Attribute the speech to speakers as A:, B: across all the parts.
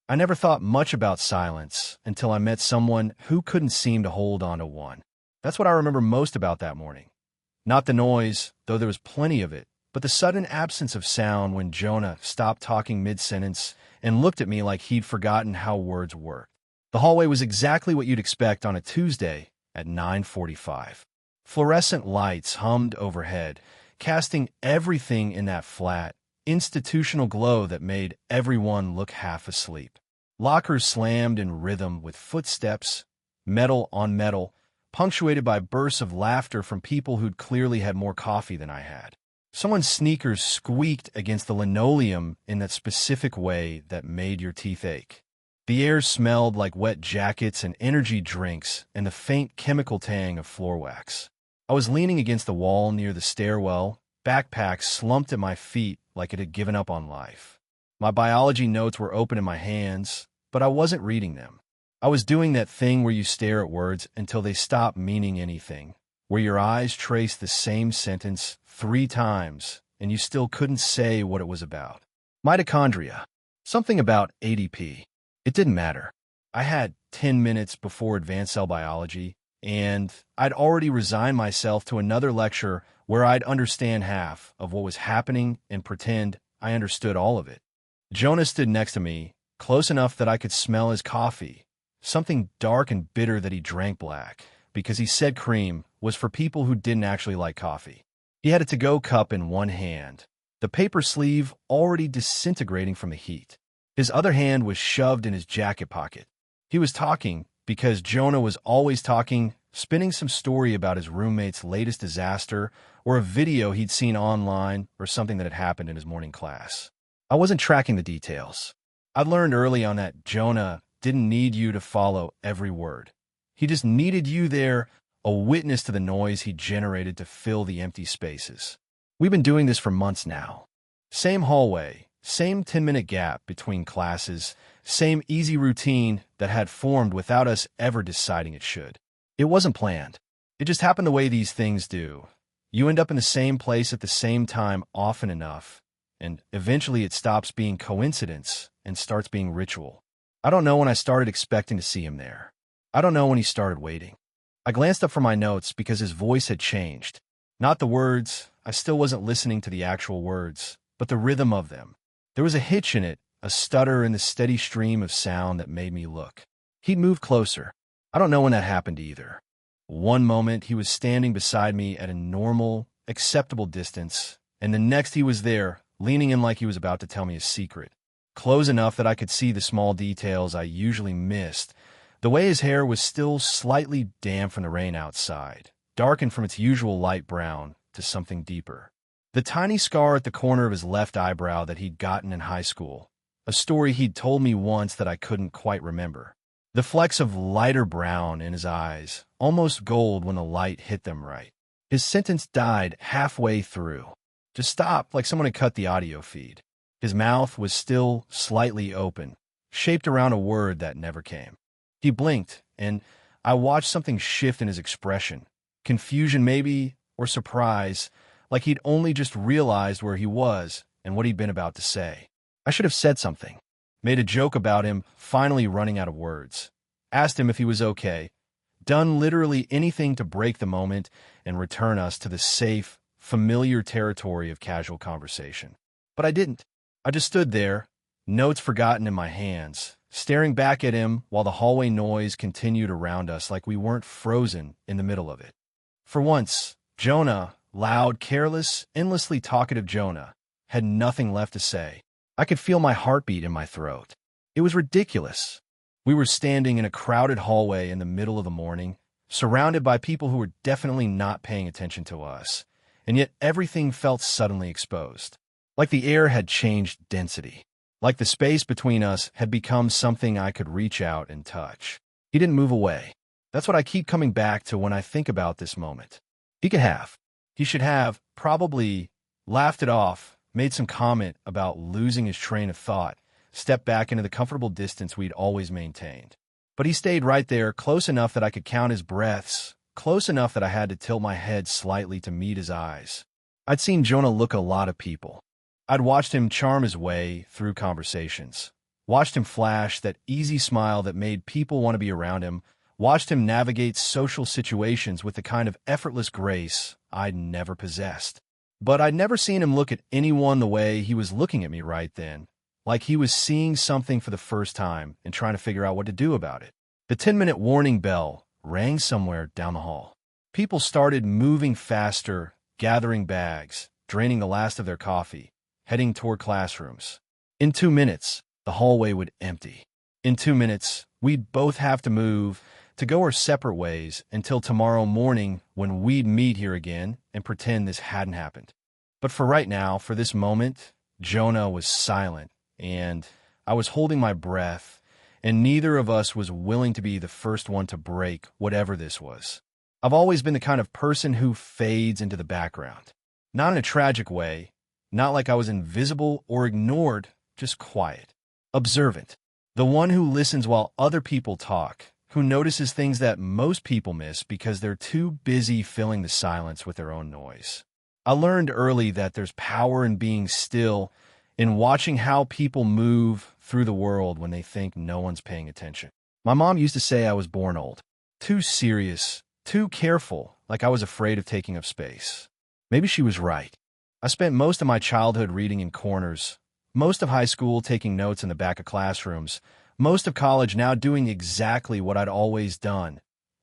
A: I never thought much about silence until I met someone who couldn't seem to hold on to one. That's what I remember most about that morning. Not the noise, though there was plenty of it, but the sudden absence of sound when Jonah stopped talking mid-sentence and looked at me like he'd forgotten how words worked. The hallway was exactly what you'd expect on a Tuesday at 9:45. Fluorescent lights hummed overhead, casting everything in that flat, institutional glow that made everyone look half asleep. Lockers slammed in rhythm with footsteps, metal on metal, punctuated by bursts of laughter from people who'd clearly had more coffee than I had. Someone's sneakers squeaked against the linoleum in that specific way that made your teeth ache. The air smelled like wet jackets and energy drinks and the faint chemical tang of floor wax. I was leaning against the wall near the stairwell, backpack slumped at my feet like it had given up on life. My biology notes were open in my hands, but I wasn't reading them. I was doing that thing where you stare at words until they stop meaning anything, where your eyes trace the same sentence 3 times and you still couldn't say what it was about. Mitochondria. Something about ADP. It didn't matter. I had 10 minutes before advanced cell biology, and I'd already resigned myself to another lecture where I'd understand half of what was happening and pretend I understood all of it. Jonah stood next to me, close enough that I could smell his coffee, something dark and bitter that he drank black, because he said cream was for people who didn't actually like coffee. He had a to-go cup in one hand, the paper sleeve already disintegrating from the heat. His other hand was shoved in his jacket pocket. He was talking, because Jonah was always talking, spinning some story about his roommate's latest disaster or a video he'd seen online or something that had happened in his morning class. I wasn't tracking the details. I'd learned early on that Jonah didn't need you to follow every word. He just needed you there, a witness to the noise he generated to fill the empty spaces. We've been doing this for months now. Same hallway, same 10-minute gap between classes, same easy routine that had formed without us ever deciding it should. It wasn't planned. It just happened the way these things do. You end up in the same place at the same time often enough, and eventually it stops being coincidence and starts being ritual. I don't know when I started expecting to see him there. I don't know when he started waiting. I glanced up from my notes because his voice had changed. Not the words, I still wasn't listening to the actual words, but the rhythm of them. There was a hitch in it, a stutter in the steady stream of sound that made me look. He'd moved closer. I don't know when that happened either. One moment he was standing beside me at a normal, acceptable distance, and the next he was there, leaning in like he was about to tell me a secret. Close enough that I could see the small details I usually missed. The way his hair was still slightly damp from the rain outside, darkened from its usual light brown to something deeper. The tiny scar at the corner of his left eyebrow that he'd gotten in high school, a story he'd told me once that I couldn't quite remember. The flecks of lighter brown in his eyes, almost gold when the light hit them right. His sentence died halfway through. Just stopped like someone had cut the audio feed. His mouth was still slightly open, shaped around a word that never came. He blinked, and I watched something shift in his expression. Confusion maybe, or surprise, like he'd only just realized where he was and what he'd been about to say. I should have said something. Made a joke about him finally running out of words. Asked him if he was okay. Done literally anything to break the moment and return us to the safe, familiar territory of casual conversation. But I didn't. I just stood there, notes forgotten in my hands, staring back at him while the hallway noise continued around us like we weren't frozen in the middle of it. For once, Jonah, loud, careless, endlessly talkative Jonah, had nothing left to say. I could feel my heartbeat in my throat. It was ridiculous. We were standing in a crowded hallway in the middle of the morning, surrounded by people who were definitely not paying attention to us, and yet everything felt suddenly exposed. Like the air had changed density. Like the space between us had become something I could reach out and touch. He didn't move away. That's what I keep coming back to when I think about this moment. He could have. He should have, probably, laughed it off, made some comment about losing his train of thought, stepped back into the comfortable distance we'd always maintained. But he stayed right there, close enough that I could count his breaths, close enough that I had to tilt my head slightly to meet his eyes. I'd seen Jonah look a lot of people. I'd watched him charm his way through conversations, Watched him flash that easy smile that made people want to be around him. Watched him navigate social situations with the kind of effortless grace I'd never possessed. But I'd never seen him look at anyone the way he was looking at me right then, like he was seeing something for the first time and trying to figure out what to do about it. The 10-minute warning bell rang somewhere down the hall. People started moving faster, gathering bags, draining the last of their coffee, heading toward classrooms. In 2 minutes, the hallway would empty. In 2 minutes, we'd both have to move to go our separate ways until tomorrow morning when we'd meet here again and pretend this hadn't happened. But for right now, for this moment, Jonah was silent, and I was holding my breath, and neither of us was willing to be the first one to break whatever this was. I've always been the kind of person who fades into the background. Not in a tragic way, not like I was invisible or ignored, just quiet. Observant. The one who listens while other people talk, who notices things that most people miss because they're too busy filling the silence with their own noise. I learned early that there's power in being still, in watching how people move through the world when they think no one's paying attention. My mom used to say I was born old. Too serious, too careful, like I was afraid of taking up space. Maybe she was right. I spent most of my childhood reading in corners, most of high school taking notes in the back of classrooms, most of college now doing exactly what I'd always done,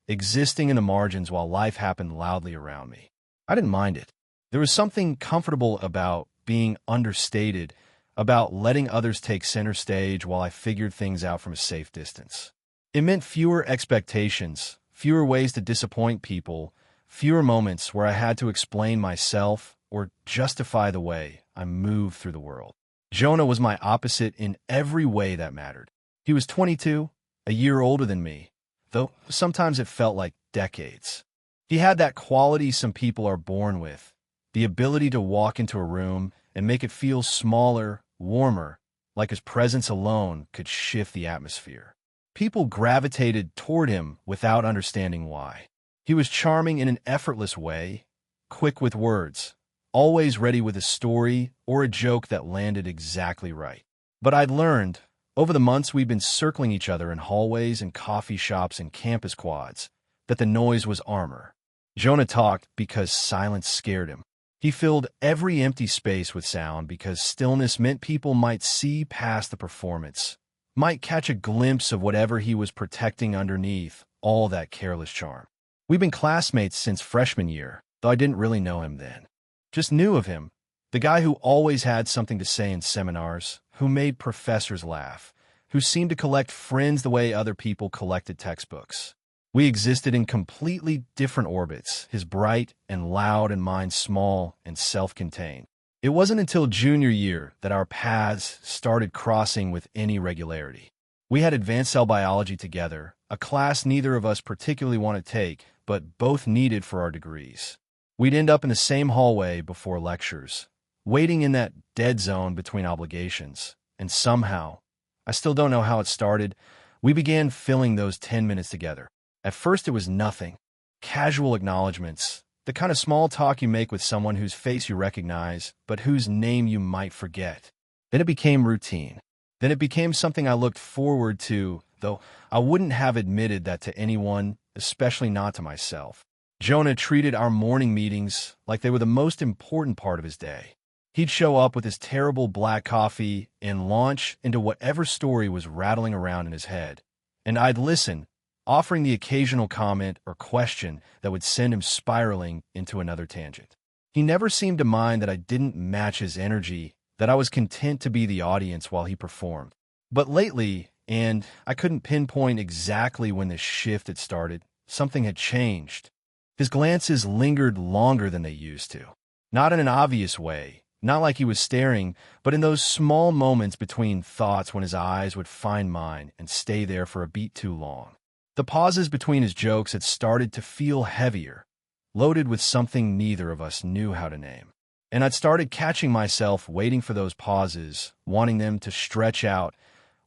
A: existing in the margins while life happened loudly around me. I didn't mind it. There was something comfortable about being understated, about letting others take center stage while I figured things out from a safe distance. It meant fewer expectations, fewer ways to disappoint people, fewer moments where I had to explain myself or justify the way I moved through the world. Jonah was my opposite in every way that mattered. He was 22, a year older than me, though sometimes it felt like decades. He had that quality some people are born with, the ability to walk into a room and make it feel smaller, warmer, like his presence alone could shift the atmosphere. People gravitated toward him without understanding why. He was charming in an effortless way, quick with words, always ready with a story or a joke that landed exactly right. But I'd learned, over the months we'd been circling each other in hallways and coffee shops and campus quads, that the noise was armor. Jonah talked because silence scared him. He filled every empty space with sound because stillness meant people might see past the performance, might catch a glimpse of whatever he was protecting underneath all that careless charm. We've been classmates since freshman year, though I didn't really know him then. Just knew of him, the guy who always had something to say in seminars, who made professors laugh, who seemed to collect friends the way other people collected textbooks. We existed in completely different orbits, his bright and loud and mine small and self-contained. It wasn't until junior year that our paths started crossing with any regularity. We had advanced cell biology together, a class neither of us particularly wanted to take, but both needed for our degrees. We'd end up in the same hallway before lectures, waiting in that dead zone between obligations, and somehow, I still don't know how it started, we began filling those 10 minutes together. At first it was nothing. Casual acknowledgments, the kind of small talk you make with someone whose face you recognize, but whose name you might forget. Then it became routine. Then it became something I looked forward to, though I wouldn't have admitted that to anyone, especially not to myself. Jonah treated our morning meetings like they were the most important part of his day. He'd show up with his terrible black coffee and launch into whatever story was rattling around in his head. And I'd listen, offering the occasional comment or question that would send him spiraling into another tangent. He never seemed to mind that I didn't match his energy, that I was content to be the audience while he performed. But lately, and I couldn't pinpoint exactly when this shift had started, something had changed. His glances lingered longer than they used to. Not in an obvious way, not like he was staring, but in those small moments between thoughts when his eyes would find mine and stay there for a beat too long. The pauses between his jokes had started to feel heavier, loaded with something neither of us knew how to name. And I'd started catching myself waiting for those pauses, wanting them to stretch out,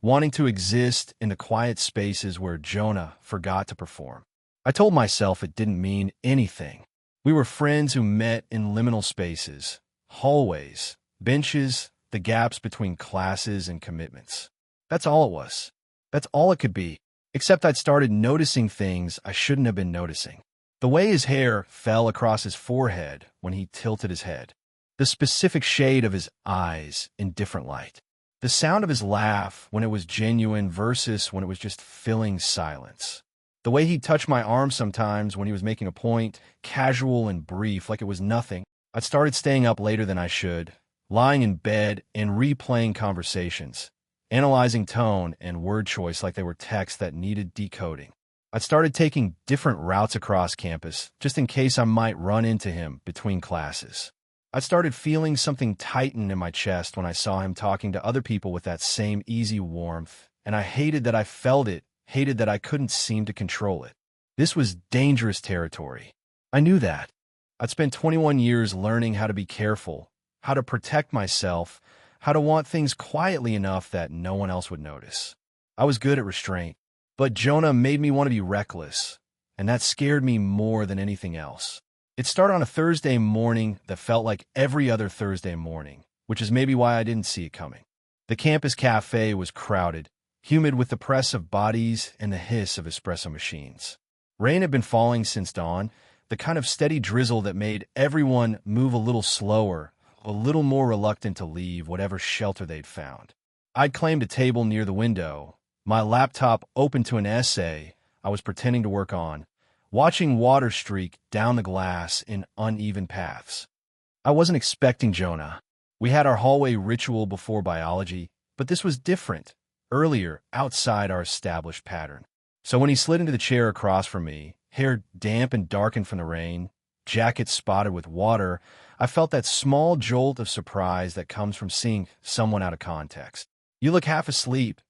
A: wanting to exist in the quiet spaces where Jonah forgot to perform. I told myself it didn't mean anything. We were friends who met in liminal spaces, hallways, benches, the gaps between classes and commitments. That's all it was. That's all it could be. Except I'd started noticing things I shouldn't have been noticing. The way his hair fell across his forehead when he tilted his head. The specific shade of his eyes in different light. The sound of his laugh when it was genuine versus when it was just filling silence. The way he'd touch my arm sometimes when he was making a point, casual and brief, like it was nothing. I'd started staying up later than I should, lying in bed and replaying conversations, analyzing tone and word choice like they were texts that needed decoding. I'd started taking different routes across campus, just in case I might run into him between classes. I started feeling something tighten in my chest when I saw him talking to other people with that same easy warmth, and I hated that I felt it, hated that I couldn't seem to control it. This was dangerous territory. I knew that. I'd spent 21 years learning how to be careful, how to protect myself, how to want things quietly enough that no one else would notice. I was good at restraint, but Jonah made me want to be reckless, and that scared me more than anything else. It started on a Thursday morning that felt like every other Thursday morning, which is maybe why I didn't see it coming. The campus cafe was crowded, humid with the press of bodies and the hiss of espresso machines. Rain had been falling since dawn, the kind of steady drizzle that made everyone move a little slower, a little more reluctant to leave whatever shelter they'd found. I'd claimed a table near the window, my laptop open to an essay I was pretending to work on, watching water streak down the glass in uneven paths. I wasn't expecting Jonah. We had our hallway ritual before biology, but this was different, earlier, outside our established pattern. So when he slid into the chair across from me, hair damp and darkened from the rain, jacket spotted with water, I felt that small jolt of surprise that comes from seeing someone out of context. "You look half asleep,"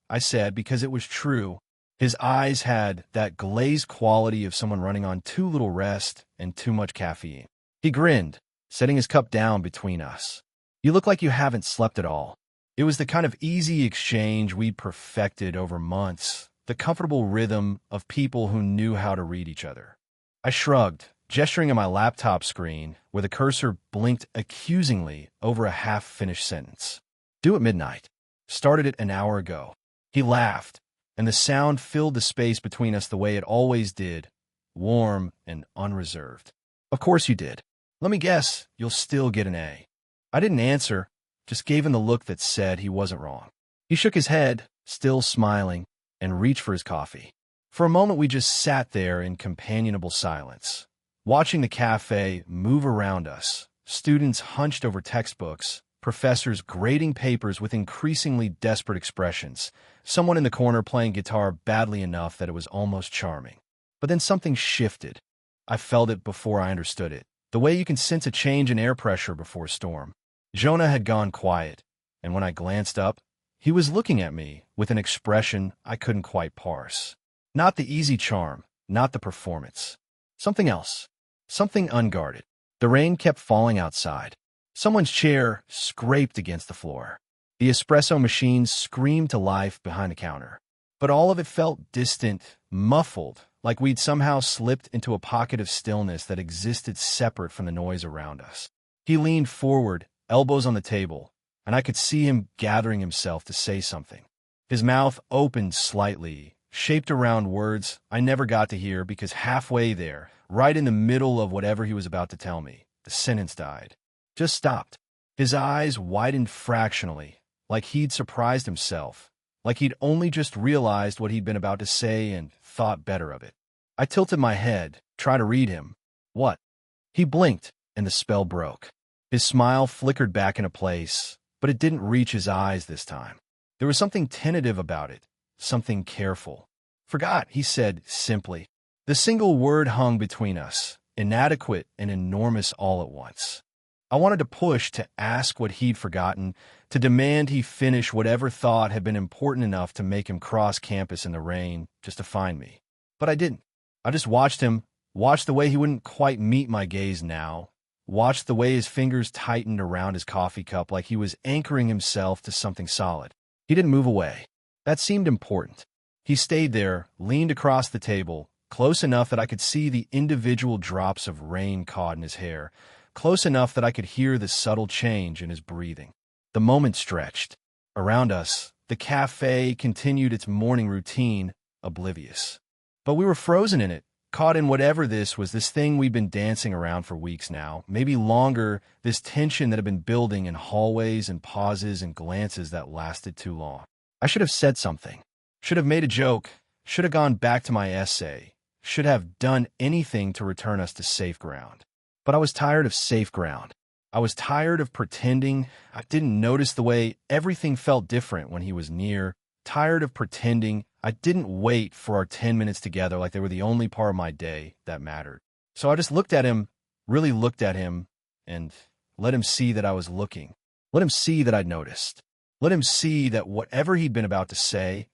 A: I said, because it was true. His eyes had that glazed quality of someone running on too little rest and too much caffeine. He grinned, setting his cup down between us. "You look like you haven't slept at all." It was the kind of easy exchange we perfected over months, the comfortable rhythm of people who knew how to read each other. I shrugged, gesturing at my laptop screen where the cursor blinked accusingly over a half-finished sentence. "Due at midnight. Started it an hour ago." He laughed, and the sound filled the space between us the way it always did, warm and unreserved. "Of course you did. Let me guess, you'll still get an A." I didn't answer, just gave him the look that said he wasn't wrong. He shook his head, still smiling, and reached for his coffee. For a moment we just sat there in companionable silence, watching the cafe move around us, students hunched over textbooks, professors grading papers with increasingly desperate expressions, someone in the corner playing guitar badly enough that it was almost charming. But then something shifted. I felt it before I understood it, the way you can sense a change in air pressure before a storm. Jonah had gone quiet, and when I glanced up, he was looking at me with an expression I couldn't quite parse. Not the easy charm, not the performance. Something else. Something unguarded. The rain kept falling outside. Someone's chair scraped against the floor. The espresso machine screamed to life behind the counter. But all of it felt distant, muffled, like we'd somehow slipped into a pocket of stillness that existed separate from the noise around us. He leaned forward, elbows on the table, and I could see him gathering himself to say something. His mouth opened slightly, shaped around words I never got to hear because halfway there, right in the middle of whatever he was about to tell me, the sentence died. Just stopped. His eyes widened fractionally, like he'd surprised himself, like he'd only just realized what he'd been about to say and thought better of it. I tilted my head, tried to read him. "What?" He blinked, and the spell broke. His smile flickered back into place, but it didn't reach his eyes this time. There was something tentative about it, something careful. "Forgot," he said simply. The single word hung between us, inadequate and enormous all at once. I wanted to push, to ask what he'd forgotten, to demand he finish whatever thought had been important enough to make him cross campus in the rain just to find me. But I didn't. I just watched him, watched the way he wouldn't quite meet my gaze now, watched the way his fingers tightened around his coffee cup like he was anchoring himself to something solid. He didn't move away. That seemed important. He stayed there, leaned across the table, close enough that I could see the individual drops of rain caught in his hair, close enough that I could hear the subtle change in his breathing. The moment stretched. Around us, The cafe continued its morning routine, oblivious. But we were frozen in it, caught in whatever this thing we'd been dancing around for weeks now, maybe longer, this tension that had been building in hallways and pauses and glances that lasted too long. I should have said something, should have made a joke, should have gone back to my essay, should have done anything to return us to safe ground. But I was tired of safe ground. I was tired of pretending I didn't notice the way everything felt different when he was near, tired of pretending I didn't wait for our 10 minutes together like they were the only part of my day that mattered. So I just looked at him, really looked at him, and let him see that I was looking. Let him see that I'd noticed. Let him see that whatever he'd been about to say,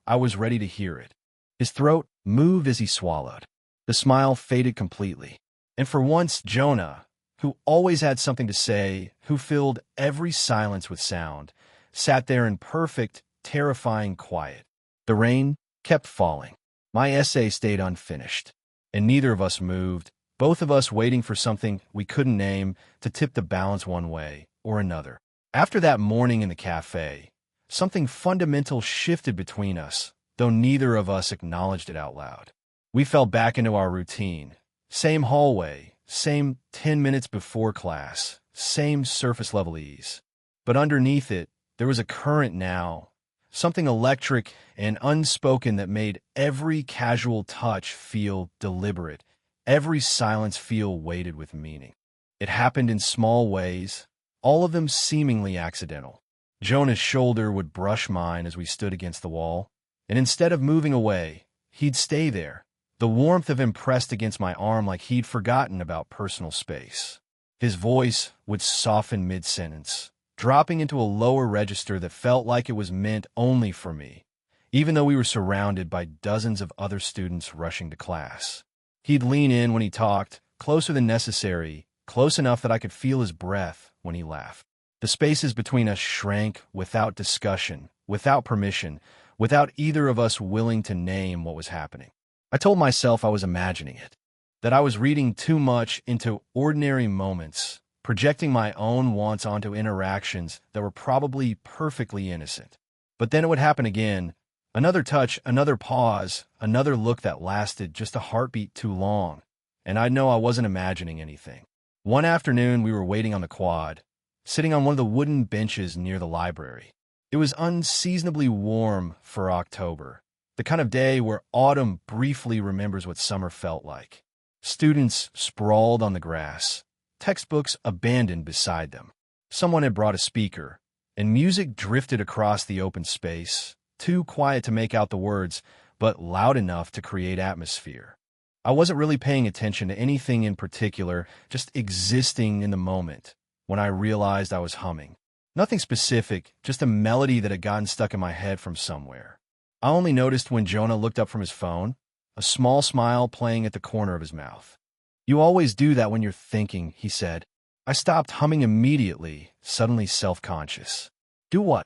A: I was ready to hear it. His throat moved as he swallowed. The smile faded completely. And for once, Jonah, who always had something to say, who filled every silence with sound, sat there in perfect, terrifying quiet. The rain kept falling. My essay stayed unfinished, and neither of us moved, both of us waiting for something we couldn't name to tip the balance one way or another. After that morning in the cafe, something fundamental shifted between us, though neither of us acknowledged it out loud. We fell back into our routine. Same hallway, same 10 minutes before class, same surface-level ease. But underneath it, there was a current now, something electric and unspoken that made every casual touch feel deliberate, every silence feel weighted with meaning. It happened in small ways, all of them seemingly accidental. Jonah's shoulder would brush mine as we stood against the wall, and instead of moving away, he'd stay there, the warmth of him pressed against my arm like he'd forgotten about personal space. His voice would soften mid-sentence, dropping into a lower register that felt like it was meant only for me, even though we were surrounded by dozens of other students rushing to class. He'd lean in when he talked, closer than necessary, close enough that I could feel his breath when he laughed. The spaces between us shrank without discussion, without permission, without either of us willing to name what was happening. I told myself I was imagining it, that I was reading too much into ordinary moments, projecting my own wants onto interactions that were probably perfectly innocent. But then it would happen again, another touch, another pause, another look that lasted just a heartbeat too long, and I'd know I wasn't imagining anything. One afternoon we were waiting on the quad, sitting on one of the wooden benches near the library. It was unseasonably warm for October, the kind of day where autumn briefly remembers what summer felt like. Students sprawled on the grass, textbooks abandoned beside them. Someone had brought a speaker, and music drifted across the open space, too quiet to make out the words, but loud enough to create atmosphere. I wasn't really paying attention to anything in particular, just existing in the moment, when I realized I was humming. Nothing specific, just a melody that had gotten stuck in my head from somewhere. I only noticed when Jonah looked up from his phone, a small smile playing at the corner of his mouth. "You always do that when you're thinking," he said. I stopped humming immediately, suddenly self-conscious. "Do what?"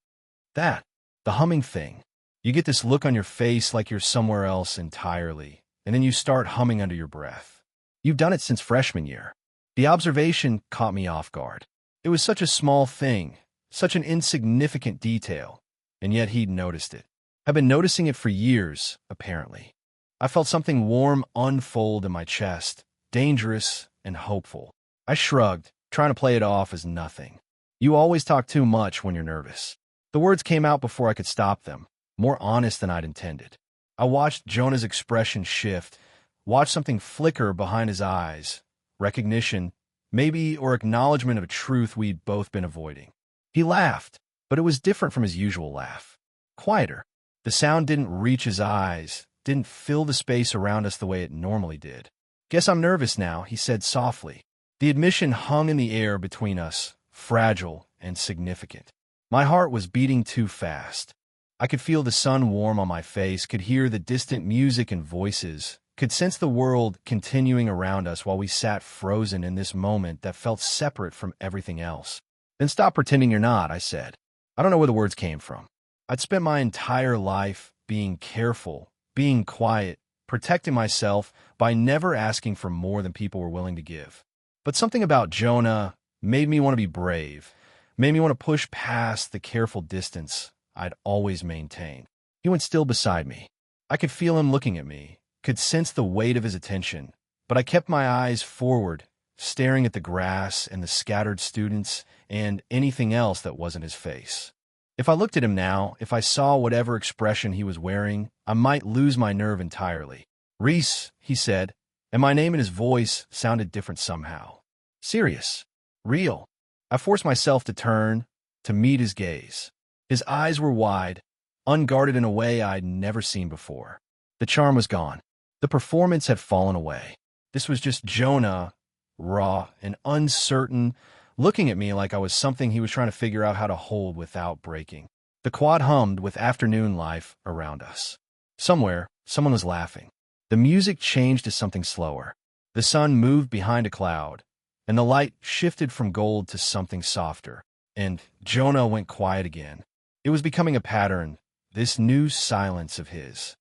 A: "That. The humming thing. You get this look on your face like you're somewhere else entirely, and then you start humming under your breath. You've done it since freshman year." The observation caught me off guard. It was such a small thing, such an insignificant detail, and yet he'd noticed it. I've been noticing it for years, apparently. I felt something warm unfold in my chest, dangerous and hopeful. I shrugged, trying to play it off as nothing. "You always talk too much when you're nervous." The words came out before I could stop them, more honest than I'd intended. I watched Jonah's expression shift, watched something flicker behind his eyes, recognition, maybe, or acknowledgement of a truth we'd both been avoiding. He laughed, but it was different from his usual laugh. Quieter. The sound didn't reach his eyes, didn't fill the space around us the way it normally did. "Guess I'm nervous now," he said softly. The admission hung in the air between us, fragile and significant. My heart was beating too fast. I could feel the sun warm on my face, could hear the distant music and voices, could sense the world continuing around us while we sat frozen in this moment that felt separate from everything else. "Then stop pretending you're not," I said. I don't know where the words came from. I'd spent my entire life being careful, being quiet, protecting myself by never asking for more than people were willing to give. But something about Jonah made me want to be brave, made me want to push past the careful distance, I'd always maintained. He went still beside me. I could feel him looking at me, could sense the weight of his attention, but I kept my eyes forward, staring at the grass and the scattered students and anything else that wasn't his face. If I looked at him now, if I saw whatever expression he was wearing, I might lose my nerve entirely. "Reese," he said, and my name and his voice sounded different somehow. Serious. Real. I forced myself to turn, to meet his gaze. His eyes were wide, unguarded in a way I'd never seen before. The charm was gone. The performance had fallen away. This was just Jonah, raw and uncertain, looking at me like I was something he was trying to figure out how to hold without breaking. The quad hummed with afternoon life around us. Somewhere, someone was laughing. The music changed to something slower. The sun moved behind a cloud, and the light shifted from gold to something softer, and Jonah went quiet again. It was becoming a pattern, this new silence of his.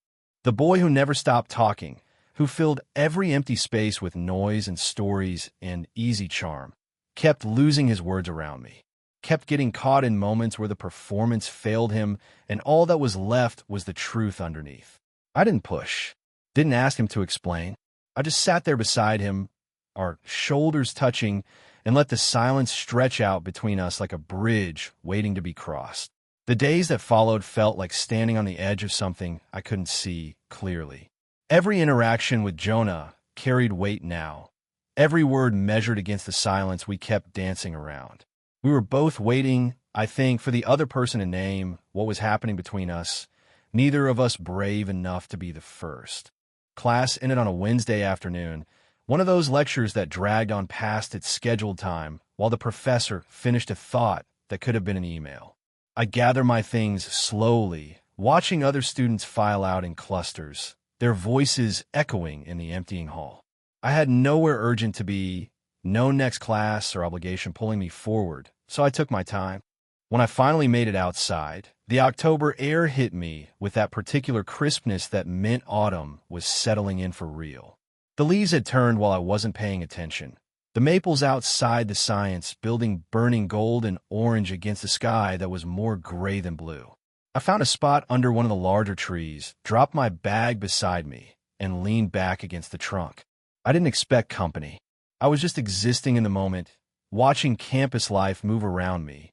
A: The boy who never stopped talking, who filled every empty space with noise and stories and easy charm, kept losing his words around me, kept getting caught in moments where the performance failed him, and all that was left was the truth underneath. I didn't push, didn't ask him to explain. I just sat there beside him, our shoulders touching, and let the silence stretch out between us like a bridge waiting to be crossed. The days that followed felt like standing on the edge of something I couldn't see clearly. Every interaction with Jonah carried weight now. Every word measured against the silence we kept dancing around. We were both waiting, I think, for the other person to name what was happening between us, neither of us brave enough to be the first. Class ended on a Wednesday afternoon, one of those lectures that dragged on past its scheduled time while the professor finished a thought that could have been an email. I gather my things slowly, watching other students file out in clusters, their voices echoing in the emptying hall. I had nowhere urgent to be, no next class or obligation pulling me forward, so I took my time. When I finally made it outside, the October air hit me with that particular crispness that meant autumn was settling in for real. The leaves had turned while I wasn't paying attention. The maples outside the science building burning gold and orange against a sky that was more gray than blue. I found a spot under one of the larger trees, dropped my bag beside me, and leaned back against the trunk. I didn't expect company. I was just existing in the moment, watching campus life move around me,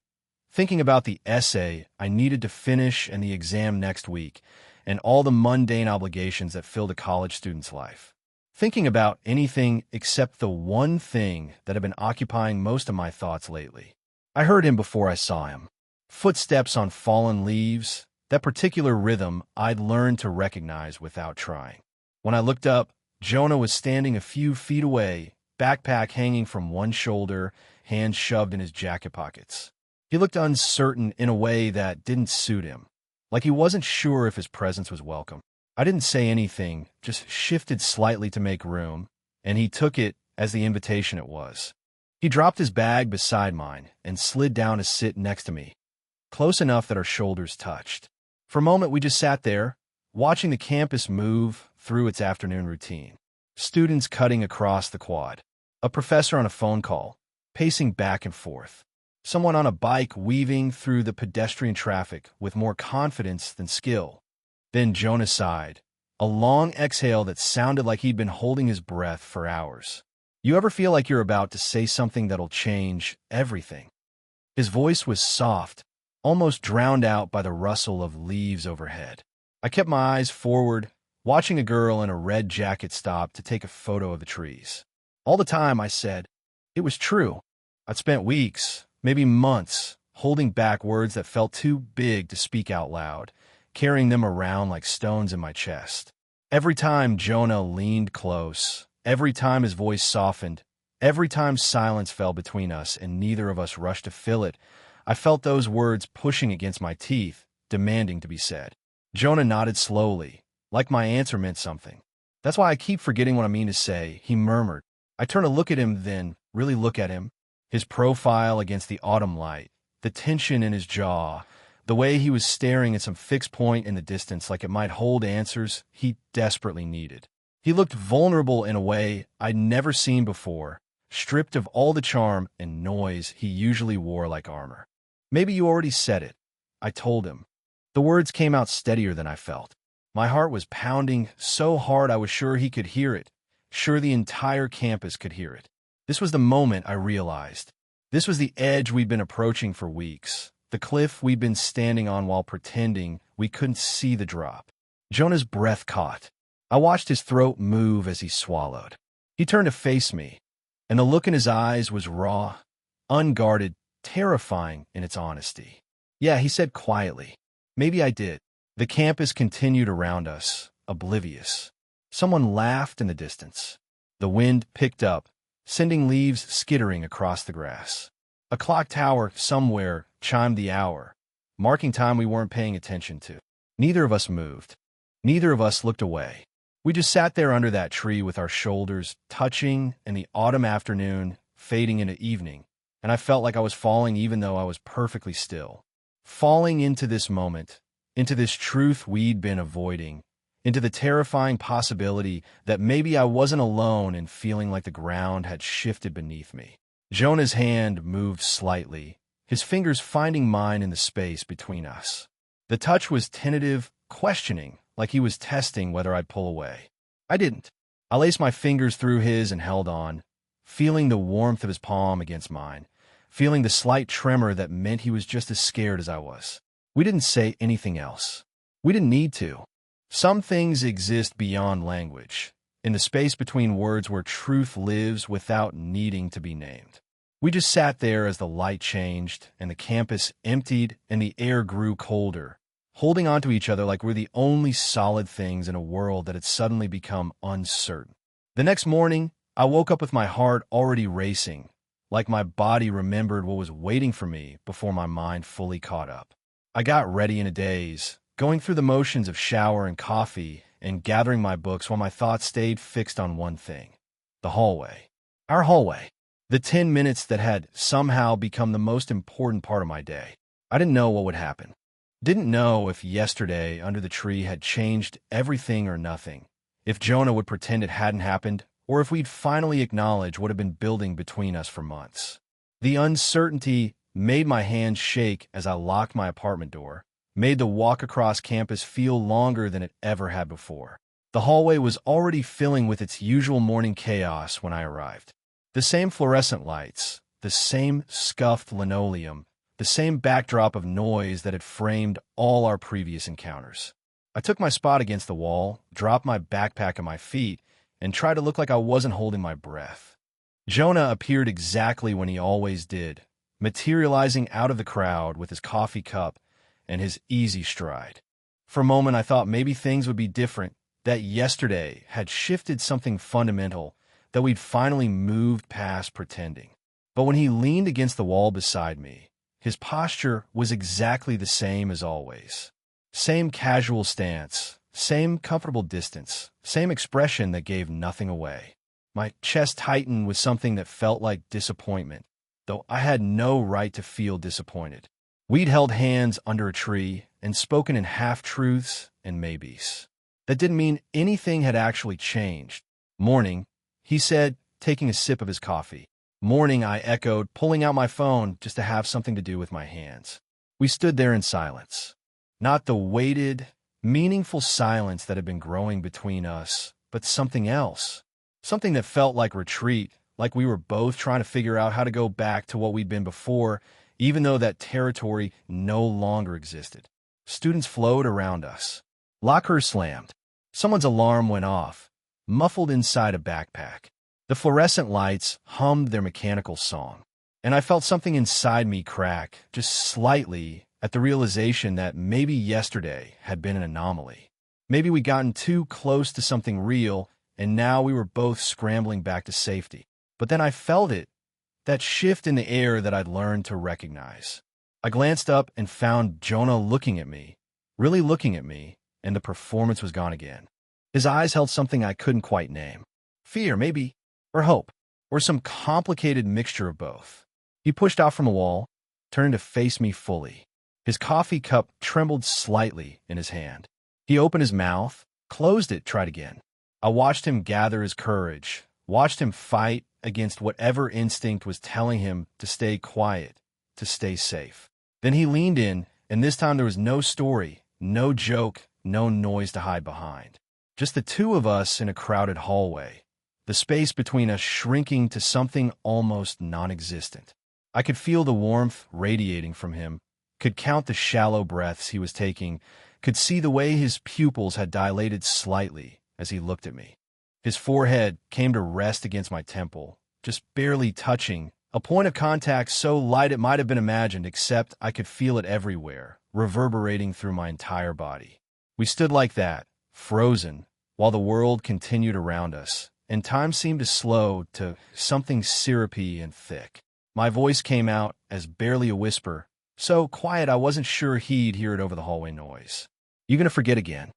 A: thinking about the essay I needed to finish and the exam next week, and all the mundane obligations that filled a college student's life. Thinking about anything except the one thing that had been occupying most of my thoughts lately. I heard him before I saw him. Footsteps on fallen leaves, that particular rhythm I'd learned to recognize without trying. When I looked up, Jonah was standing a few feet away, backpack hanging from one shoulder, hands shoved in his jacket pockets. He looked uncertain in a way that didn't suit him, like he wasn't sure if his presence was welcome. I didn't say anything, just shifted slightly to make room, and he took it as the invitation it was. He dropped his bag beside mine and slid down to sit next to me, close enough that our shoulders touched. For a moment we just sat there, watching the campus move through its afternoon routine. Students cutting across the quad. A professor on a phone call, pacing back and forth. Someone on a bike weaving through the pedestrian traffic with more confidence than skill. Then Jonah sighed, a long exhale that sounded like he'd been holding his breath for hours. You ever feel like you're about to say something that'll change everything? His voice was soft, almost drowned out by the rustle of leaves overhead. I kept my eyes forward, watching a girl in a red jacket stop to take a photo of the trees. All the time, I said, it was true. I'd spent weeks, maybe months, holding back words that felt too big to speak out loud, carrying them around like stones in my chest. Every time Jonah leaned close, every time his voice softened, every time silence fell between us and neither of us rushed to fill it, I felt those words pushing against my teeth, demanding to be said. Jonah nodded slowly, like my answer meant something. That's why I keep forgetting what I mean to say, he murmured. I turn to look at him then, really look at him. His profile against the autumn light, the tension in his jaw, the way he was staring at some fixed point in the distance like it might hold answers he desperately needed. He looked vulnerable in a way I'd never seen before, stripped of all the charm and noise he usually wore like armor. Maybe you already said it, I told him. The words came out steadier than I felt. My heart was pounding so hard I was sure he could hear it, sure the entire campus could hear it. This was the moment I realized. This was the edge we'd been approaching for weeks, the cliff we'd been standing on while pretending we couldn't see the drop. Jonah's breath caught. I watched his throat move as he swallowed. He turned to face me, and the look in his eyes was raw, unguarded, terrifying in its honesty. "Yeah," he said quietly. "Maybe I did." The campus continued around us, oblivious. Someone laughed in the distance. The wind picked up, sending leaves skittering across the grass. A clock tower somewhere chimed the hour, marking time we weren't paying attention to. Neither of us moved. Neither of us looked away. We just sat there under that tree with our shoulders touching and the autumn afternoon fading into evening, and I felt like I was falling even though I was perfectly still. Falling into this moment, into this truth we'd been avoiding, into the terrifying possibility that maybe I wasn't alone in feeling like the ground had shifted beneath me. Jonah's hand moved slightly, his fingers finding mine in the space between us. The touch was tentative, questioning, like he was testing whether I'd pull away. I didn't. I laced my fingers through his and held on, feeling the warmth of his palm against mine, feeling the slight tremor that meant he was just as scared as I was. We didn't say anything else. We didn't need to. Some things exist beyond language, in the space between words where truth lives without needing to be named. We just sat there as the light changed and the campus emptied and the air grew colder, holding on to each other like we're the only solid things in a world that had suddenly become uncertain. The next morning, I woke up with my heart already racing, like my body remembered what was waiting for me before my mind fully caught up. I got ready in a daze, going through the motions of shower and coffee and gathering my books while my thoughts stayed fixed on one thing: the hallway. Our hallway. The 10 minutes that had somehow become the most important part of my day. I didn't know what would happen. Didn't know if yesterday under the tree had changed everything or nothing, if Jonah would pretend it hadn't happened, or if we'd finally acknowledge what had been building between us for months. The uncertainty made my hands shake as I locked my apartment door, made the walk across campus feel longer than it ever had before. The hallway was already filling with its usual morning chaos when I arrived. The same fluorescent lights, the same scuffed linoleum, the same backdrop of noise that had framed all our previous encounters. I took my spot against the wall, dropped my backpack at my feet, and tried to look like I wasn't holding my breath. Jonah appeared exactly when he always did, materializing out of the crowd with his coffee cup and his easy stride. For a moment, I thought maybe things would be different, that yesterday had shifted something fundamental, that we'd finally moved past pretending. But when he leaned against the wall beside me, his posture was exactly the same as always. Same casual stance, same comfortable distance, same expression that gave nothing away. My chest tightened with something that felt like disappointment, though I had no right to feel disappointed. We'd held hands under a tree and spoken in half-truths and maybes. That didn't mean anything had actually changed. "Morning," he said, taking a sip of his coffee. "Morning," I echoed, pulling out my phone just to have something to do with my hands. We stood there in silence. Not the weighted, meaningful silence that had been growing between us, but something else. Something that felt like retreat, like we were both trying to figure out how to go back to what we'd been before, even though that territory no longer existed. Students flowed around us. Lockers slammed. Someone's alarm went off, muffled inside a backpack. The fluorescent lights hummed their mechanical song, and I felt something inside me crack, just slightly, at the realization that maybe yesterday had been an anomaly. Maybe we'd gotten too close to something real, and now we were both scrambling back to safety. But then I felt it, that shift in the air that I'd learned to recognize. I glanced up and found Jonah looking at me, really looking at me, and the performance was gone again. His eyes held something I couldn't quite name. Fear, maybe, or hope, or some complicated mixture of both. He pushed out from the wall, turned to face me fully. His coffee cup trembled slightly in his hand. He opened his mouth, closed it, tried again. I watched him gather his courage, watched him fight against whatever instinct was telling him to stay quiet, to stay safe. Then he leaned in, And this time there was no story, no joke, no noise to hide behind. Just the two of us in a crowded hallway, the space between us shrinking to something almost non-existent. I could feel the warmth radiating from him, could count the shallow breaths he was taking, could see the way his pupils had dilated slightly as he looked at me. His forehead came to rest against my temple, just barely touching, a point of contact so light it might have been imagined, except I could feel it everywhere, reverberating through my entire body. We stood like that, frozen, while the world continued around us, and time seemed to slow to something syrupy and thick. My voice came out as barely a whisper, so quiet I wasn't sure he'd hear it over the hallway noise. "You gonna forget again?"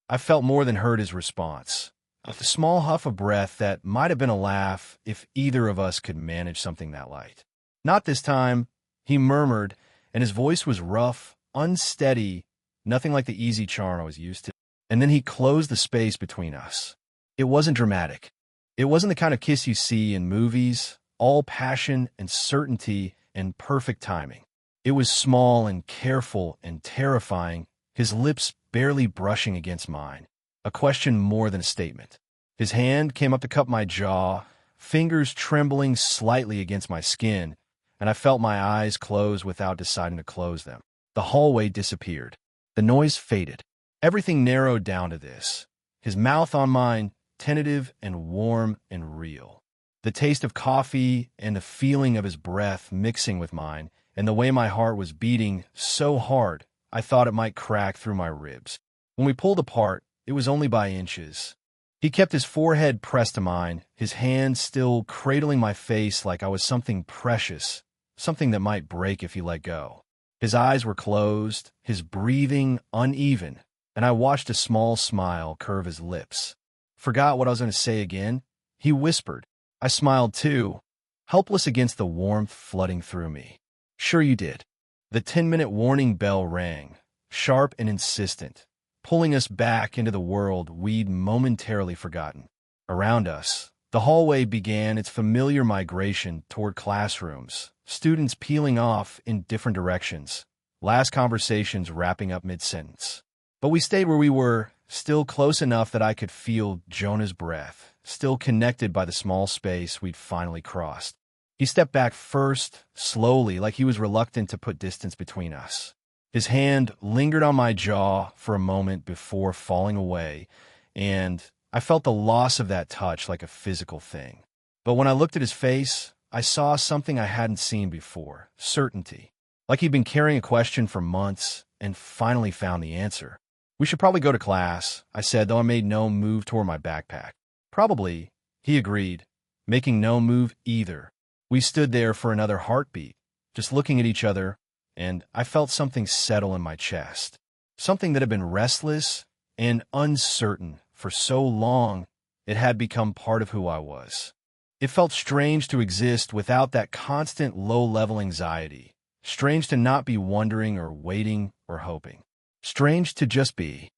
A: I felt more than heard his response. A small huff of breath that might have been a laugh if either of us could manage something that light. "Not this time," he murmured, and his voice was rough, unsteady, nothing like the easy charm I was used to. And then he closed the space between us. It wasn't dramatic. It wasn't the kind of kiss you see in movies, all passion and certainty and perfect timing. It was small and careful and terrifying, his lips barely brushing against mine. A question more than a statement. His hand came up to cup my jaw, fingers trembling slightly against my skin, and I felt my eyes close without deciding to close them. The hallway disappeared. The noise faded. Everything narrowed down to this. His mouth on mine, tentative and warm and real. The taste of coffee and the feeling of his breath mixing with mine, and the way my heart was beating so hard I thought it might crack through my ribs. When we pulled apart, it was only by inches. He kept his forehead pressed to mine, his hand still cradling my face like I was something precious, something that might break if he let go. His eyes were closed, his breathing uneven, and I watched a small smile curve his lips. Forgot what I was going to say again. He whispered. I smiled too, helpless against the warmth flooding through me. "Sure you did." The 10-minute warning bell rang, sharp and insistent, pulling us back into the world we'd momentarily forgotten. Around us, the hallway began its familiar migration toward classrooms, students peeling off in different directions, last conversations wrapping up mid-sentence. But we stayed where we were, still close enough that I could feel Jonah's breath, still connected by the small space we'd finally crossed. He stepped back first, slowly, like he was reluctant to put distance between us. His hand lingered on my jaw for a moment before falling away, and I felt the loss of that touch like a physical thing. But when I looked at his face, I saw something I hadn't seen before, certainty. Like he'd been carrying a question for months and finally found the answer. "We should probably go to class," I said, though I made no move toward my backpack. "Probably," he agreed, making no move either. We stood there for another heartbeat, just looking at each other, and I felt something settle in my chest. Something that had been restless and uncertain for so long it had become part of who I was. It felt strange to exist without that constant low-level anxiety, strange to not be wondering or waiting or hoping. Strange to just be.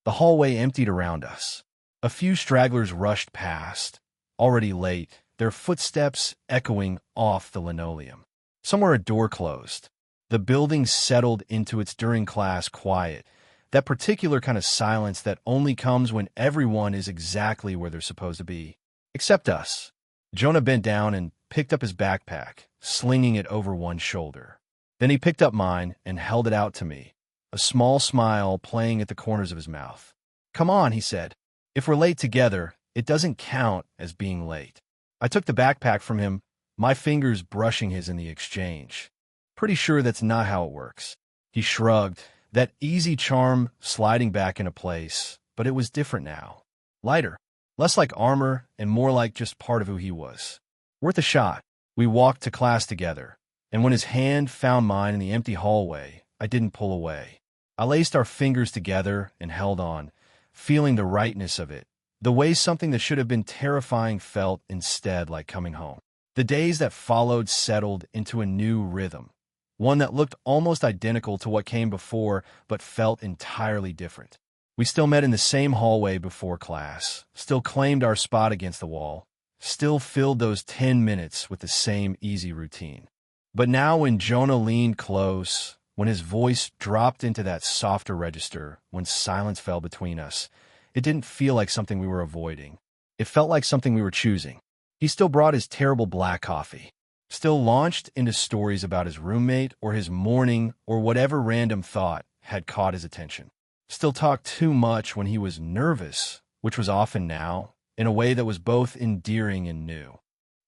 A: The hallway emptied around us. A few stragglers rushed past, already late, their footsteps echoing off the linoleum. Somewhere a door closed. The building settled into its during-class quiet, that particular kind of silence that only comes when everyone is exactly where they're supposed to be, except us. Jonah bent down and picked up his backpack, slinging it over one shoulder. Then he picked up mine and held it out to me, a small smile playing at the corners of his mouth. "Come on," he said. "If we're late together, it doesn't count as being late." I took the backpack from him, my fingers brushing his in the exchange. "Pretty sure that's not how it works." He shrugged, that easy charm sliding back into place, but it was different now. Lighter, less like armor and more like just part of who he was. Worth a shot. We walked to class together, and when his hand found mine in the empty hallway, I didn't pull away. I laced our fingers together and held on, feeling the rightness of it, the way something that should have been terrifying felt instead like coming home. The days that followed settled into a new rhythm, one that looked almost identical to what came before but felt entirely different. We still met in the same hallway before class, still claimed our spot against the wall, still filled those 10 minutes with the same easy routine. But now when Jonah leaned close, when his voice dropped into that softer register, when silence fell between us, it didn't feel like something we were avoiding. It felt like something we were choosing. He still brought his terrible black coffee, still launched into stories about his roommate or his morning or whatever random thought had caught his attention. Still talked too much when he was nervous, which was often now, in a way that was both endearing and new.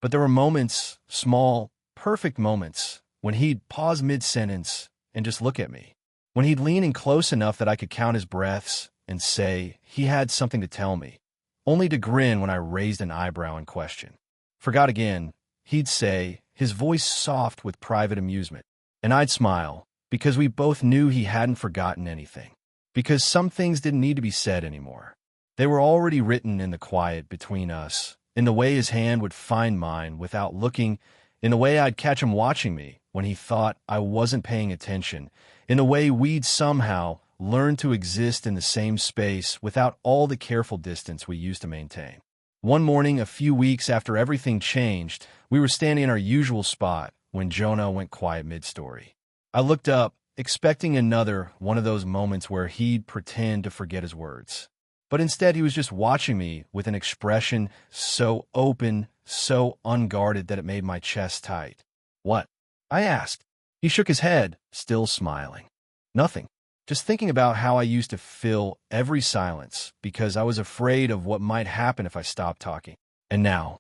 A: But there were moments, small, perfect moments, when he'd pause mid-sentence and just look at me. When he'd lean in close enough that I could count his breaths and say he had something to tell me, only to grin when I raised an eyebrow in question. Forgot again, he'd say, his voice soft with private amusement. And I'd smile, because we both knew he hadn't forgotten anything. Because some things didn't need to be said anymore. They were already written in the quiet between us, in the way his hand would find mine without looking, in the way I'd catch him watching me when he thought I wasn't paying attention, in the way we'd somehow learn to exist in the same space without all the careful distance we used to maintain. One morning, a few weeks after everything changed, we were standing in our usual spot when Jonah went quiet mid-story. I looked up, expecting another one of those moments where he'd pretend to forget his words. But instead, he was just watching me with an expression so open, so unguarded that it made my chest tight. "What?" I asked. He shook his head, still smiling. "Nothing. Just thinking about how I used to fill every silence because I was afraid of what might happen if I stopped talking. And now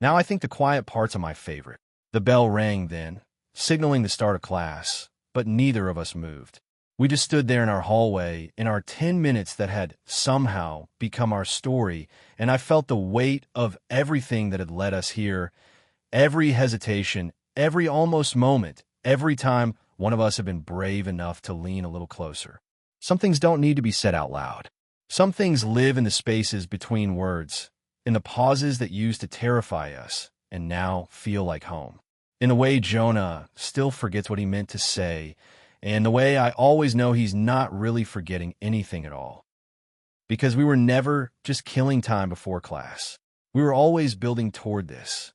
A: I think the quiet parts are my favorite." The bell rang then, signaling the start of class, but neither of us moved. We just stood there in our hallway, in our 10 minutes that had somehow become our story, and I felt the weight of everything that had led us here, every hesitation, every almost moment, every time one of us had been brave enough to lean a little closer. Some things don't need to be said out loud. Some things live in the spaces between words, in the pauses that used to terrify us and now feel like home. In the way Jonah still forgets what he meant to say, and the way I always know he's not really forgetting anything at all. Because we were never just killing time before class. We were always building toward this.